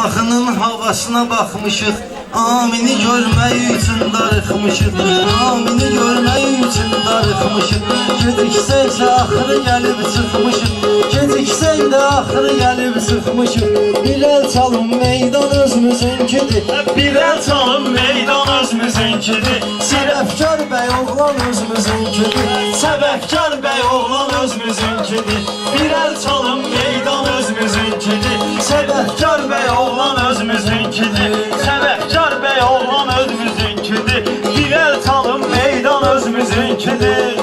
Axının havasına baxmışıq, amini görmək üçün darıxmışıq, amini görmək üçün darıxmışıq. Geciksə axırı gəlib çıxmışıq, geciksə də axırı gəlib çıxmışıq. Bir əl çalın meydan özümüzünkidir, bir el çalın meydan özümüzünkidir. Sərəfkar bəy oğlan özümüzünkidir, Səbəbkar bəy oğlan özümüzünkidir. Bir el çalın meydan özümüzünkidir. Səbəbkar bəy oğlan özümüzünkidir. Səbəbkar bəy oğlan özümüzünkidir. Bir el çalın meydan özümüzünkidir.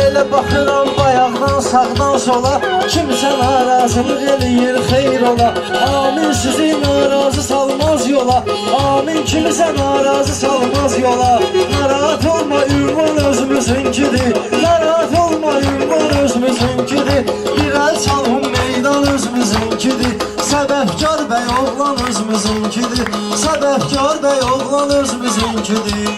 Elə baxıram bayaqdan sağdan sola, kimsə narazılıq eləyir xeyr ola. Amin sizi narazı salmaz yola, amin kimisə narazı salmaz yola. Narahat olma ünvan özümüzünkidir, narahat olma ünvan özümüzünkidir. Bir əl çalın meydan özümüzünkidir, səbəbkar bəy oğlan özümüzünkidir, səbəbkar bəy oğlan özümüzünkidir.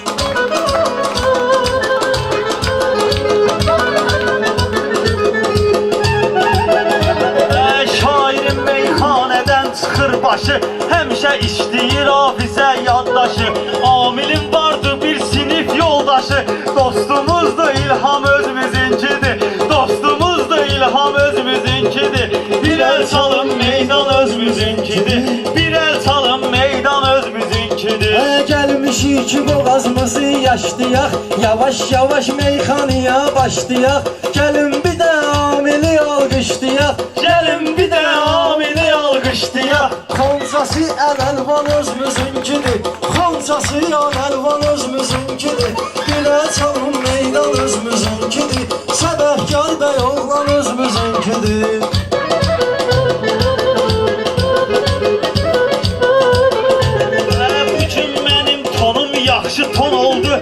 Şairin meyxanədən çıxır başı, həmişə işləyir hafizə yaddaşı. Amilin vardı bir sinif yoldaşı, dostumuzdur İlham özümüzünkidir, dostumuzdur İlham özümüzünkidir. Bir el çalın meydan özümüzünkidir, bir el çalın meydan özümüzünkidir. Gəlmişik ki boğazımızı yaşlayaq, yavaş yavaş meyxanaya başlayaq. Gəlin bir də amili alqışlayaq, Gəlin bir də amili alqışlayaq. Xalçası əl-əlvan özümüzünkidir, xalçası yan-əlvan özümüzünkidir. Bilə çalın meydan özümüzünkidir, səbəbkar bəy oğlan özümüzünkidir. Bugün mənim tonum yaxşı ton oldu,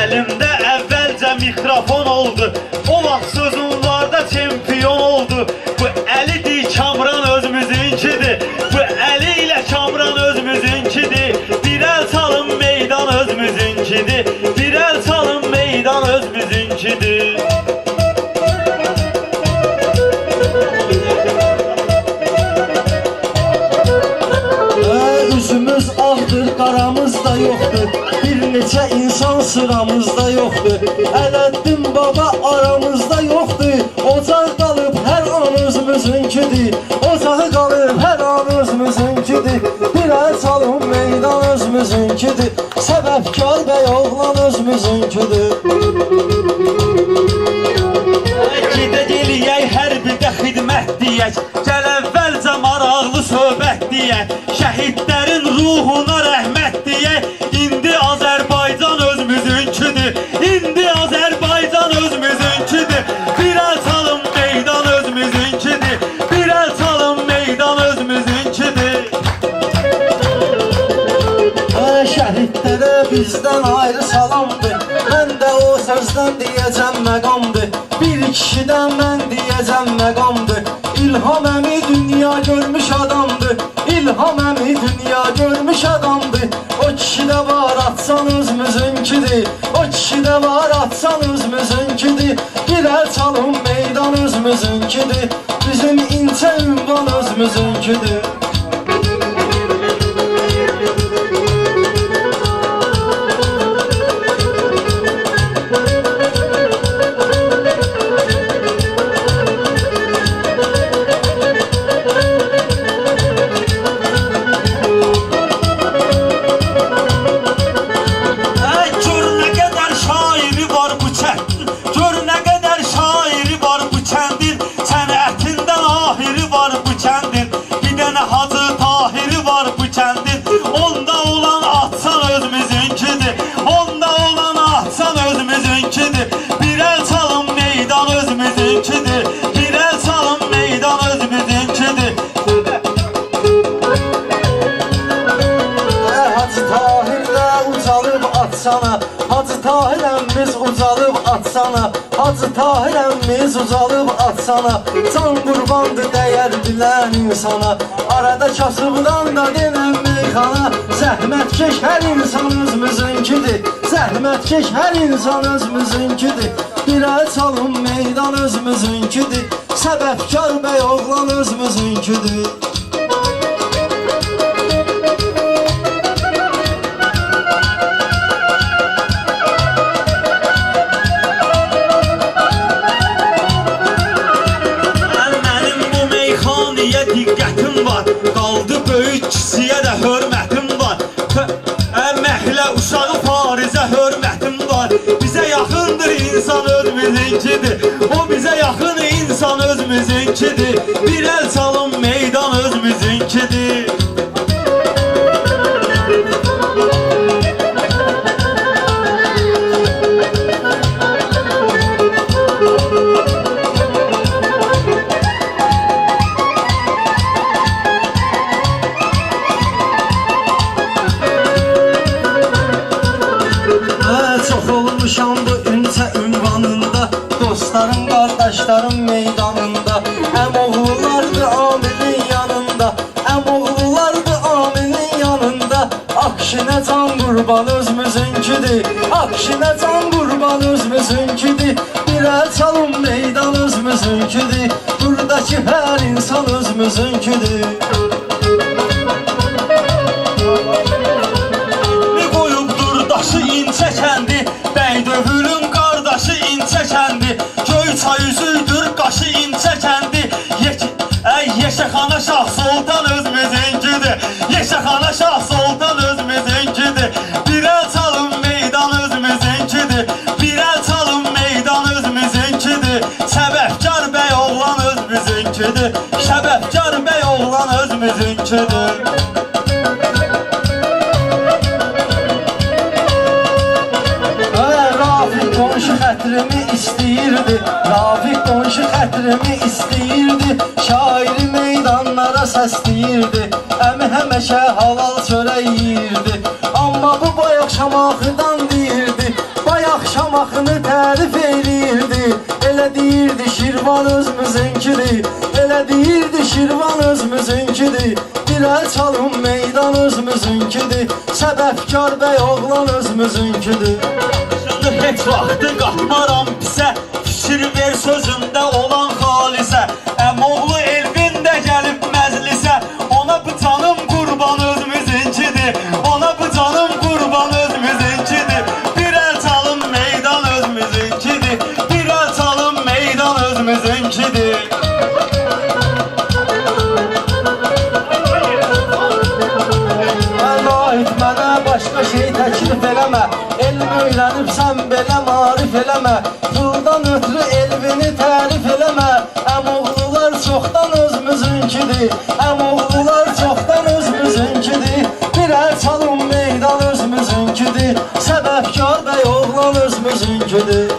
əlimdə əvvəlcə mikrofon oldu. O vaxt sözüm varda çempion oldu. Bu əlidir Kamran özümüzünkidir, bu əli ilə Kamran özümüzünkidir. Bir əl çalın meydan özümüzünkidir, bir əl çalın meydan özümüzünkidir. Üzümüz ağdır, qaramız da yoxdur, bir neçə insan sıramızda yoxdur. Ələddin baba aramızda yoxdur, ocaq qalıb hər an özümüzünkidir, ocağı qalıb hər an özümüzünkidir. Bir əl çalın meydan özümüzünkidir, səbəbkar bəy oğlan özümüzünkidir. Gedək eləyək hərbidə xidmət deyək, gəl əvvəlcə maraqlı söhbət deyək. Şəhidlərin ruhuna rəhmət deyək, indi Azərbaycan özümüzünkidir, indi Azərbaycan özümüzünkidir. Bir əl çalın meydan özümüzünkidir, bir əl çalın meydan özümüzünkidir. Şəhidlərə bizdən ayrı salamdır, mən də o sözdən deyəcəm məqamdır. Bir kişidən mən deyəcəm məqamdır, İlham əmi dünya görmüş adamdır, İlham əmi dünya görmüş adamdır. O kişidə var atsan özümüzünkidir, o kişidə var atsan özümüzünkidir. Bir əl çalın meydan özümüzünkidir, bizim incə ünvan özümüzünkidir. Hacı Tahir əmmiz ucalıb atsana, Hacı Tahir əmmiz ucalıb atsana. Can qurbandır dəyər bilən insana, arada kasıbdan da denən meyxana. Zəhmətkeş hər insan özümüzünkidir. Zəhmətkeş hər insan özümüzünkidir. Birə çalım meydan özümüzünkidir. Səbəbkar bəy oğlan özümüzünkidir. Diqqətim var, qaldı böyük kişiyə də hörmətim var. Məhlə uşağı Farizə hörmətim var. Bizə yaxındır insan özümüzünkidir. O bizə yaxın insan özümüzünkidir. Bir əl çalın meydan özümüzünkidir. Olmuşam bu ünsə ünvanında, dostlarım, qardaşlarım meydanında. Əmoğlulardı amilin yanında, əmoğlulardı amilin yanında. Akşinə can qurban özümüzünkidir, akşinə can qurban özümüzünkidir. Birə çalın meydan özümüzünkidir, buradakı hər insan özümüzünkidir. Daşı incə kəndi, Bəydövülün qardaşı incə kəndi. Göyçay üzüydür qaşı incə kəndi. Yeşəxana Şah Sultan özümüzünkidir. Yeşəxana Şah Sultan özümüzünkidir. Bir əl çalın meydan özümüzünkidir. Bir əl çalın meydan özümüzünkidir. Səbəbkar bəy oğlan özümüzünkidir. Səbəbkar bəy oğlan özümüzünkidir. Qonşu xətrimi istəyirdi, Rafiq qonşu xətrimi istəyirdi. Şairi meydanlara səsləyirdi, əmi həməşə halal çörək yeyirdi. Amma bu bayaq şamaxıdan deyirdi, bayaq şamaxını tərif eləyirdi. Elə deyirdi Şirvan özümüzünkidir, elə deyirdi Şirvan özümüzünkidir. Bir əl çalın meydan özümüzünkidir, səbəbkar bəy oğlan özümüzünkidir. Heç vaxtı qatmaram pisə, fikir ver sözündə olan xalisə. Əmoğlu Elvin də gəlib məclisə, ona bu canım qurban özümüzünkidir. Ona bu canım qurban özümüzünkidir. Bir əl çalın meydan özümüzünkidir. Bir əl çalın meydan özümüzünkidir. Mənə başqa şey təklif eləmə, elm öyrənibsən belə marif eləmə. Puldan ötürü elvini tərif eləmə, əmoğlular çoxdan özümüzünkidir. Əmoğlular çoxdan özümüzünkidir. Bir əl çalın meydan özümüzünkidir. Səbəbkar bəy oğlan özümüzünkidir.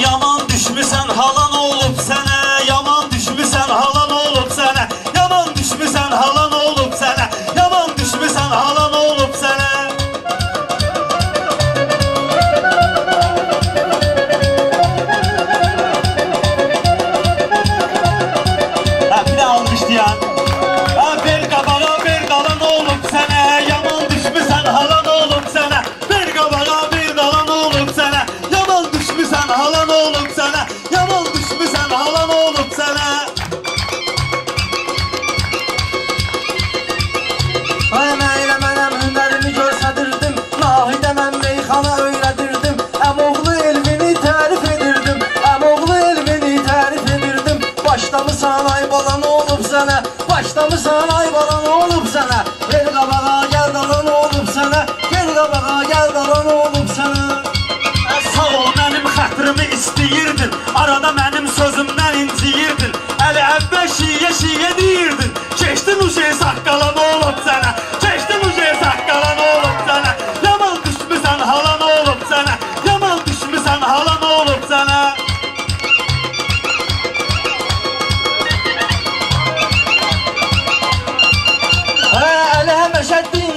Yaman düşmüsən halan olub sənə, yaman düşmüsən halan olub sənə, yaman düşmüsən halan olub sənə, yaman düşmüsən halan olub sənə. Bir də almışlayan. Bir qabağa bir qalan olub sənə, yaman düşmüsən halan olub sənə. Bir qabağa bir qalan olub sənə, yaman düşmüsən halan olub sənə. Yaman düşmüsən halan olub sənə. Mənə elə mənəm hünərimi göstərirdim, Nahidə mən meyxana öyrədirdim. Əmoğlu elvini tərif edirdim, əmoğlu elvini tərif edirdim. Başlamısan ay bala nə olub sənə, başlamısan ay bala nə olub sənə. Gel qabağa gəl dala nə olub sənə, gel qabağa gəl dala nə olub sənə. Sağ ol mənim xətrimi istəyirdin, arada mənim sözümdən inciyirdin. Əli əvvəl şiyə deyirdin, keçdin uşaya saqqala nə olub sənə, keçdin uşaya saqqala nə olub sənə. Yaman düşmüsən hala nə olub sənə, yaman düşmüsən hala nə olub sənə. Əli həməşəddin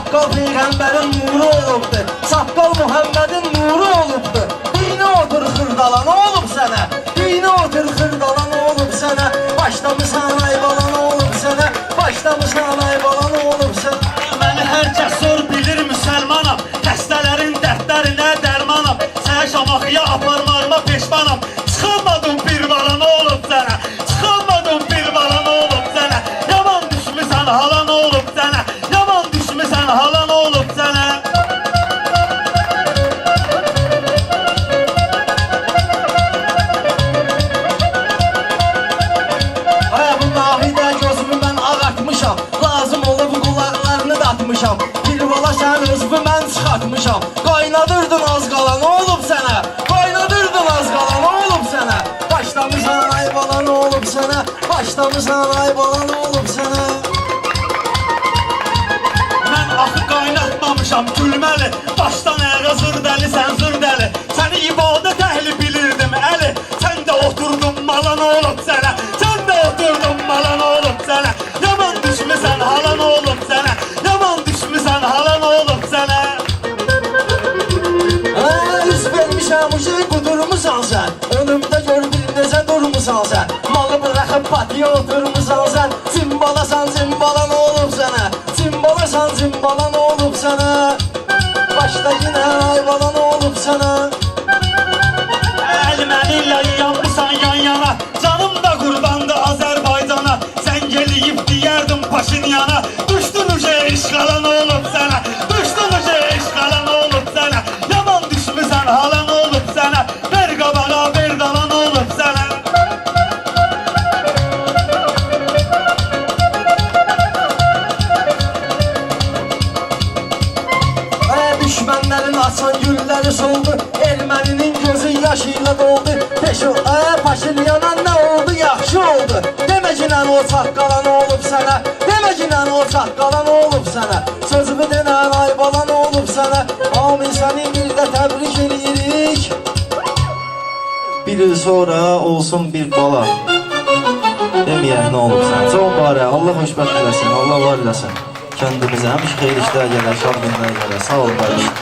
Saqqal Peyğəmbərin nuru olubdur, saqqal Muhammedin nuru olubdur. Dini otur xırdala, nə olub sənə? Dini otur xırdala, nə olub sənə? Başlamısan ay bala, nə olub sənə? Başlamısan ay bala, nə olub sənə? Məni hər kəs sor bilir müsəlmanam. Xəstələrin dərdlərinə dərmanam. Sənə Şamaxıya aparmağıma peşmanam. Çıxılmadım bir bala, nə olub sənə? Çıxılmadım bir bala, nə olub sənə? Yaman düşmüsən hala, nə olub sənə? Yaman düşmüsən hala, nə olub sənə? Ay bu nahidə gözümü mən ağartmışam, lazım olub qulaqlarını da atmışam. Bir bala sən özümü mən çıxartmışam. Qaynadırdın az qala, nə olub sənə? Qaynadırdın az qala, nə olub sənə? Başlamısan ay bala, nə olub sənə? Başlamısan ay bala, nə olub sənə? Mən axı qaynatmamışam gülməli. Başdan ayağa zırdəli, sən zırdəli. Səni ibadət əhli bilirdim əli. Sən də oturdun mala, nə olub sənə? Sən də oturdun mala, nə olub sənə? Yaman düşmüsən hala, nə olub sənə? Yaman düşmüsən hala, nə olub sənə? Üz vermişəm uşaq qudurmusan sən. Önümdə gör bir necə durmusan sən. Malı bıraxıb patiyə oturmusan sən. Cimbalasan cimbala, nə olub sənə? Cimbalasan cimbala, nə olub sənə? Başda yenə ay bala, nə olub sənə? Əl-mənillə yanmısan yan yana. Canım da qurbandı Azərbaycana. Sən geliyib deyərdim Paşinyana. Düşdün uşa işğala, nə olub sənə? Düşdün uşa işğala, nə olub sənə? Yaman düşmüsən hala, nə olub sənə? Ver qabağa, ver dala, nə olub sənə? Düşmənlərin açan gülləri soldu. Erməninin gözü yaş ilə doldu. Paşinyana nə oldu? Yaxşı oldu. Deməcinən o saqqala, nə olub sənə? Deməcinən o saqqala, nə olub sənə? Sözümü denən ay bala, nə olub sənə? Amin səni bir də təbrik edirik. Bir il sonra olsun bir bala. Deməyək nə olub sənə? Çox barə, Allah xoşbəxt eləsin, Allah var eləsin. Kəndimizə həmiş xeyir işlər gələr, şad günlər gələr. Sağ ol qardaşım.